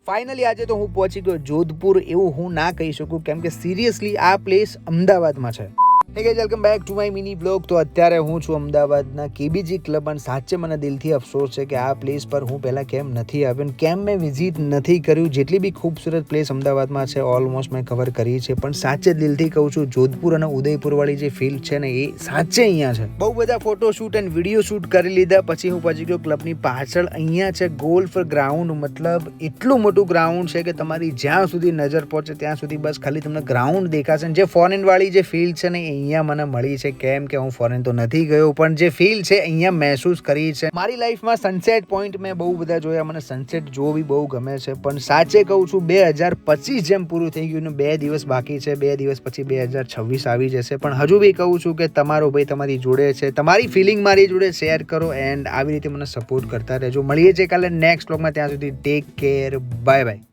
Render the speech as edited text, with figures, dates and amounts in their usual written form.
Finally આજે તો હું પહોંચી ગયો જોધપુર. એવું હું ના કહી શકું, કેમ કે સિરિયસલી આ પ્લેસ અમદાવાદમાં છે. Hey guys, welcome back to my mini blog. તો અત્યારે હું છું અમદાવાદના કેબીજી ક્લબ અને સાચે મને દિલથી અફસોસ છે કે આ પ્લેસ પર હું પહેલાં કેમ નથી આવ્યો, કેમ મેં વિઝિટ નથી કર્યું. જેટલી બી ખૂબસૂરત પ્લેસ અમદાવાદમાં છે ઓલમોસ્ટ મેં કવર કરી છે, પણ સાચે દિલથી કહું છું જોધપુર અને ઉદયપુરવાળી જે ફિલ્ડ છે ને એ સાચે અહીંયા છે. બહુ બધા ફોટો શૂટ અને વિડીયો શૂટ કરી લીધા પછી હું પહોંચી ગયો ક્લબની પાછળ. અહીંયા છે ગોલ્ફ ગ્રાઉન્ડ, મતલબ એટલું મોટું ગ્રાઉન્ડ છે કે તમારી જ્યાં સુધી નજર પહોંચે ત્યાં સુધી બસ ખાલી તમને ગ્રાઉન્ડ દેખાશે. જે ફોરેનવાળી જે ફિલ્ડ છે ને અહીંયા મને મળી છે, કેમ કે હું ફોરેન તો નથી ગયો, પણ જે ફીલ છે અહીંયા મહેસૂસ કરી છે. મારી લાઈફમાં સનસેટ પોઈન્ટ મેં બહુ બધા જોયા, મને સનસેટ જોવી બહુ ગમે છે, પણ સાચે કહું છું 2025 જેમ પૂરું થઈ ગયું ને 2 દિવસ બાકી છે. 2 દિવસ પછી 2026 આવી જશે, પણ હજુ બી કહું છું કે તમારો ભાઈ તમારી જોડે છે. તમારી ફિલિંગ મારી જોડે શેર કરો એન્ડ આવી રીતે મને સપોર્ટ કરતા રહેજો. મળીએ છીએ કાલે નેક્સ્ટ વ્લોગમાં. ત્યાં સુધી ટેક કેર, બાય બાય.